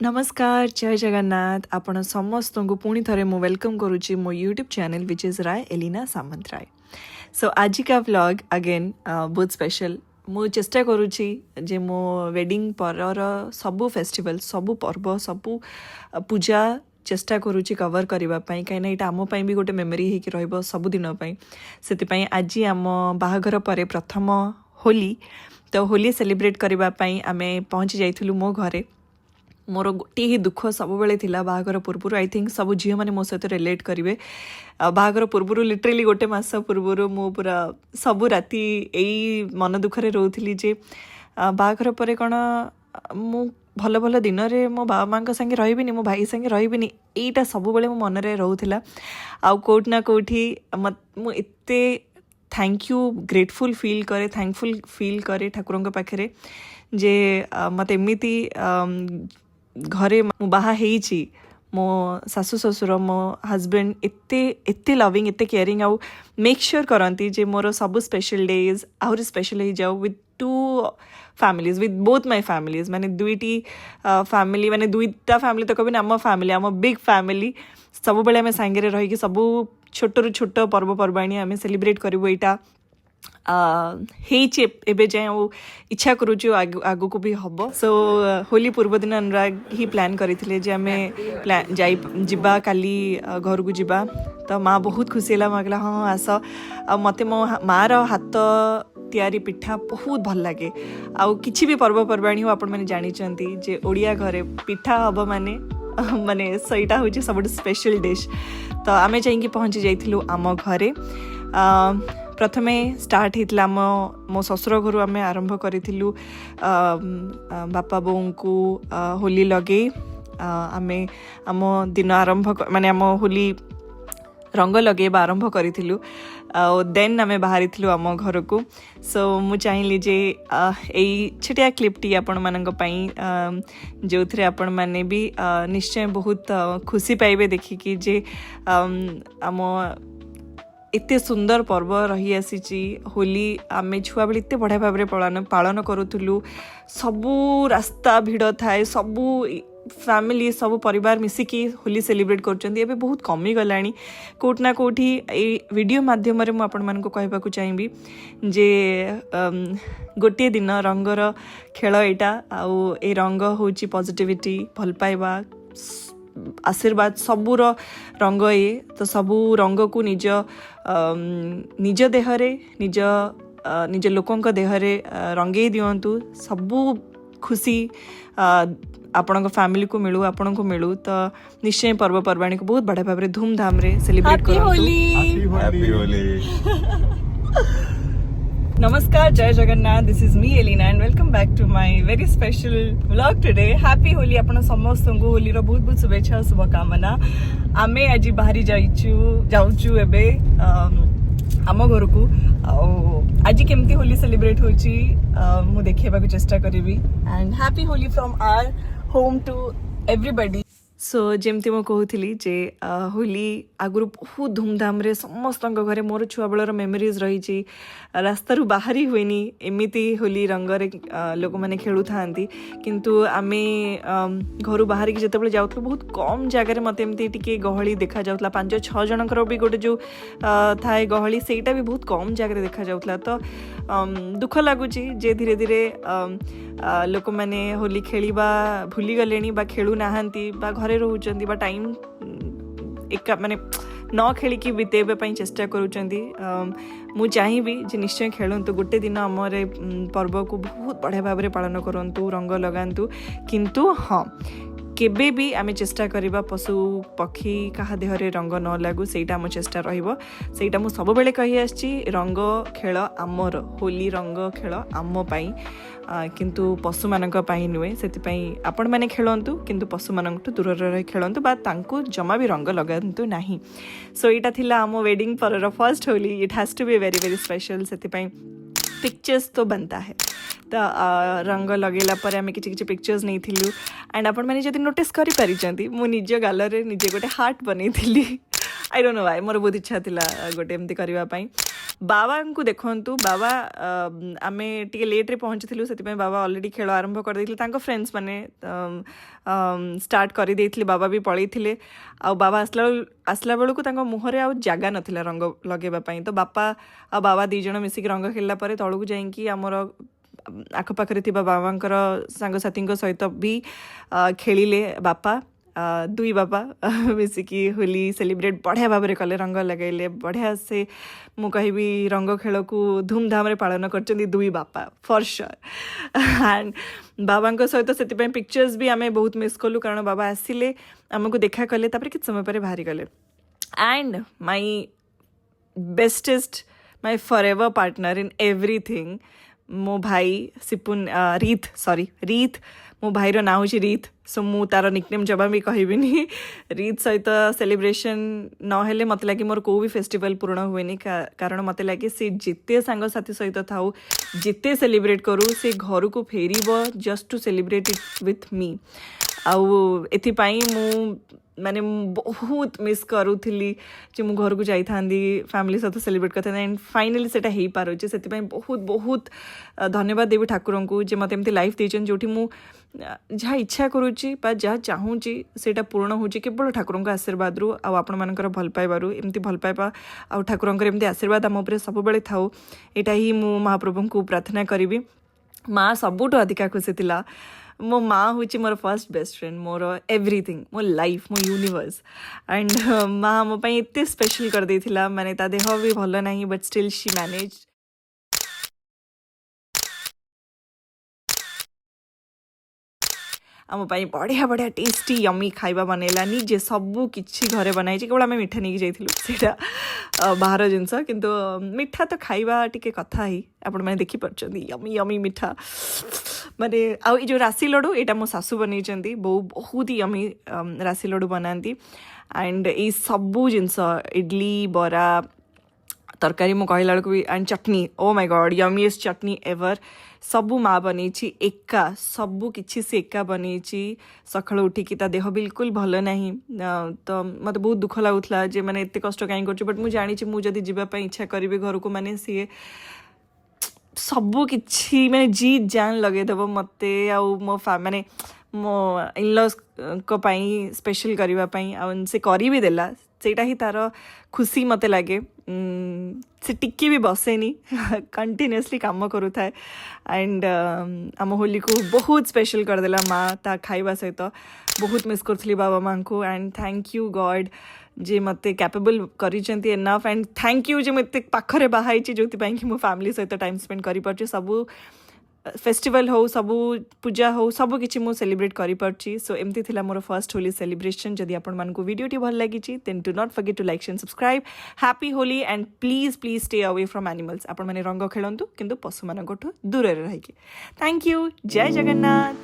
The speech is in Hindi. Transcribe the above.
नमस्कार जय जगन्नाथ आपण समस्त को पुणी थे मु वेलकम करुच्ची मो YouTube channel which is Rai Elina Samant Rai. So आज का व्लॉग अगेन बहुत स्पेशल मु चेष्टा करुच्ची जे मो वेडिंग पर सबू फेस्टिवल सबू पर्व सबू पूजा चेष्टा करुच्ची कवर करने कहीं यहाँ आमपाई भी गोटे मेमोरी हो सबुदिन से आज आम बाहाघर पर प्रथम होली तो होली सेलिब्रेट करने आम पहुँची जाइलु मो घरे। मोर गोटे ही दुख सब बेले बाहाघर पूर्व आई थिंक सब झील मैंने मो सहित रिलेट करेंगे। बाहाघर पूर्व लिटरेली गोटे मस पूर्व मु पूरा सबू राति यही मन दुखरे रोली जे बाहाघर पर कौन मु भल भल दिन में मो बाबा माँ संगे रही मो भाई संगे रही यहीटा सब मो मन में रोला आउट ना कौटी मु एते थैंक यू ग्रेटफुल फील करे थैंकफुल फील करे ठाकुर पाखे जे मत एमती घरे बाहा हेची मो सासु ससुर मो हस्बैंड एते एते लविंग एते केयरिंग आउ मेक श्योर करती जे मोर सब स्पेशल डेज आहरी स्पेशल हो जाऊ with two families with both my families माने दुईटी फैमिली माने दुईटा फैमिली तो कभी आम फैमिली आम बिग फैमिली सब बेले आम सांगे रही सबू छोट रु छोट पर्वपर्वाणी आम सेलिब्रेट करूँ यहाँ एबे जाए इच्छा करुचु आगु को भी हम सो होली पूर्व दिन अनुराग ही प्लान करते जे आम जावा काली घर को जावा तो माँ बहुत खुशी है माँ कहला हाँ आस मत मो माँ हाथ तैयारी पिठा बहुत भल लगे आउ किछि भी पर्वपर्वाणी हो आपण मैंने जानी जे ओडिया घरे पिठा हम माने माने सहीटा हूँ सब स्पेशल डिश तो आम जाइए पहुँची जाइलु आम घरे। प्रथमे स्टार्ट होता मो ससुर घर आम आरंभ करूँ बापा बों को होली लगे आम आम दिन आरंभ माने आम होली रंग लगे आरंभ करूँ देन आम बाहरी आम घर को। सो मु चाहिए जे यही छोटिया क्लिप्टी आपण मानक जो थे आपण मैंने भी निश्चय बहुत खुशी पाइबे देखिकी जे आम एते सुंदर पर्व रही आसी होली आम छुआ बेले एते बढ़िया भाव में पालन करूँ सबू रास्ता भिड़ थाए सबू फैमिली सब परिवार मिसिकी होली सेलिब्रेट कर बहुत कमी गला कोट ना कोठी वीडियो माध्यम रे आपण मानक कहबाकू चाहिए जे गोटे दिन रंगर खेल यहाँ आउ ए रंग होची पॉजिटिविटी भल पाइबा आशीर्वाद सबूर रंग ये तो सबू रंग को निज निज देहरे निज निज लोकों देहरे रंगे दिंतु सबू खुशी आपण फैमिली को मिलू आपण को मिलू तो निश्चय पर्वपर्वाणी को बहुत बड़ा भाव धूमधाम रे सेलिब्रेट करूँ। नमस्कार जय Jagannath this is me Elina and welcome back to my very special vlog today. Happy Holi आपण समस्त को होली रो बहुत बहुत शुभेच्छा शुभकामना। आमे आज बाहरी जाऊचु एबे आम घर को आज केमती होली सेलिब्रेट होची मु देखेबा को चेष्टा करिवि and happy Holi from our home to everybody. So जमती मु कहूली जे होली आगुरी बहुत धूमधाम रे समस्त घरे मोर छुआ बेलर मेमोरीज रही रास्तारू बाहरी हुएनी एमती होली रंगरे लोक मैंने खेलु थांती किंतु आमे घर बाहर की जिते जाऊँ बहुत कम जगह मत एमती टिके गहली देखा जाउतला 5-6 जनकर भी गोटे जो थाए गहली सेटा भी बहुत कम जगह देखा जाउतला तो दुख लगुच जे धीरे धीरे लोक मैंने होली खेलिबा भूली गलेनी बा खेलु नाहांती बा घरे रहउचंदी बा टाइम एका माने न खेलिकी बितेबे पई चेष्टा करूचंदी। मु चाहिए जे निश्चय खेलतु गोटे दिन आमरे पर्व को बहुत बढ़िया भाव में पालन करंतु रंग लगांतु किंतु हाँ केबे भी आमे चेष्टा करिबा पशु पक्षी कहा देहरे रंग न लागू सेटा आम चेष्टा रहिबो सेटा मु सब बेले कहि आछि रंग खेल आमर होली रंग खेल आम पाई किंतु पशु मानक पाई नुए सेतिपाई आपण माने खेलंतु किंतु पशु मानकठु दूर रही खेलंतु बा तांको जमा भी रंग लगांतु नाही। सो एटा थिला आम वेडिंग पर first Holi it has to be very very special सेतिपाई पिक्चर्स तो बनता है तो रंग लगेला पर आम कि पिक्चर्स नहीं थिलु एंड आपण मैंने जदि नोटिस करि परिचंती मु निज गालरे निजे गोटे हार्ट बनै थिली आई डोंट नो व्हाई मोर बहुत इच्छा थिला गोटे एमती करबा पई बाबा को देखु बाबा आम टे लेट्रे पहुँची से बाबा अलरेडी खेल आरंभ कर फ्रेंड्स मैंने स्टार्ट कर बाबा भी पलैते आ बाबा आसला बेलू मुहरे आ जगह नाला रंग लगेवाई तो बापा आ बाबा दीज मिसिक रंग खेलला तौक जामर आखपाखे बाबांकर सांगसाथी सहित भी खेलिले बापा दुई बापा मिसिकी होली सेलिब्रेट बढ़िया भाव में कले रंग लगेले बढ़िया से मु कहबी रंग खेल को धूमधाम पालन कर दुई बापा फॉर श्योर एंड बाबा सहित से पिक्चर्स भी आम बहुत मिस कलु कारण बाबा आसिले आमको देखा कले किछ समय पर बाहरी गले and my bestest my forever partner in everything मो भाई सिपुन रीत मो भाईर ना हूँ रीत सो मु तार निकनेम जब भी कहबिनी रीत सहित सेलिब्रेशन नहेले मत लगे मोर को भी फेस्टिवल पूर्ण हुए कारण मत लगे सी जिते सांगसाथी सहित थाउ जिते सेलिब्रेट करू से घर को फेरब just to celebrate it with me आउ एथिपाई मु माने बहुत मिस करूली जे मु घर को जाई फैमिली सहित सेलिब्रेट करते एंड फाइनली सेटा हो पारे से बहुत बहुत धन्यवाद देवी ठाकुर को जे मत एमती लाइफ देचन जोठी मु जहाँ इच्छा करुच्ची जहाँ चाहूँगी सेटा पूर्ण होची केवल ठाकुर का आशीर्वाद रु आपण मानकर भल पाइबारु एमती भल पाइबा आ ठाकुर एमती आशीर्वाद आम उपर सब बेले थाउ एटा ही मु महाप्रभु को प्रार्थना करी माँ सबुठ अधिका खुशी थिला मो माँ हूँ मोर फर्स्ट बेस्ट फ्रेंड मोर एवरीथिंग मो लाइफ मो यूनिवर्स एंड माँ मो पाई एते स्पेशल कर देथिला माने ता देह भी भल नहीं बट स्टिल शी मैनेज आम बढ़िया बढ़िया टेस्टी यमी खाइबा बनैला निजे सबू किछि घरे बनाई केवल आम मिठा नहीं जाइलु बाहर जिनस किंतु मिठा तो खाइबा टिके कथा ही आपण मैंने देखिपार यमी यमी मिठा माने आ जो राशि लड्डू यहाँ मो सासू बनई बो बहुत ही यमी राशि लड्डू बनाती एंड ये सबू जिनस इडली बरा तरकारी मु कहला बेलू भी and chutney oh my god yummiest chutney ever सबू माँ बनई एका सबू किछि से एका बनई सकाळु उठिकी ता देह बिल्कुल भल नहीं तो मत बहुत दुख लगुला जे मैंने एत कष्ट कहीं कर बट मुझे जानी मुझे जीवाई इच्छा करी घर को माने सी सबू किछि माने जी जान लगेदेव मते आउ मो माने मो इनलॉज को पाई स्पेशल करने आ से करी भी देला सेटा ही तार खुशी मत लगे से टिके भी बसेनी कंटिन्यूअसली काम करू थाए एंड आम होली को बहुत स्पेशल करदेला माँ ता खाइबा सहित बहुत मिस करी बाबा माँ को एंड थैंक यू गॉड जे मते कैपेबल करिसेंती एनफ एंड थैंक यू जे मते पाखरे बाहाई जो कि मो फैमिली सहित टाइम स्पेंड करि पारछि सबू फेस्टिवल हो सबू पूजा हो सबू किछि मो सेलिब्रेट करि पारछि सो एमती थिला मोर फर्स्ट होली सेलिब्रेशन जदि आपन मन को वीडियो टी भल लागिछि then do not forget to like and subscribe happy Holi and please stay away from animals आपन माने रंग खेलंतु किंतु पशु मानकठु दूर रे रहिके थैंक यू जय जगन्नाथ।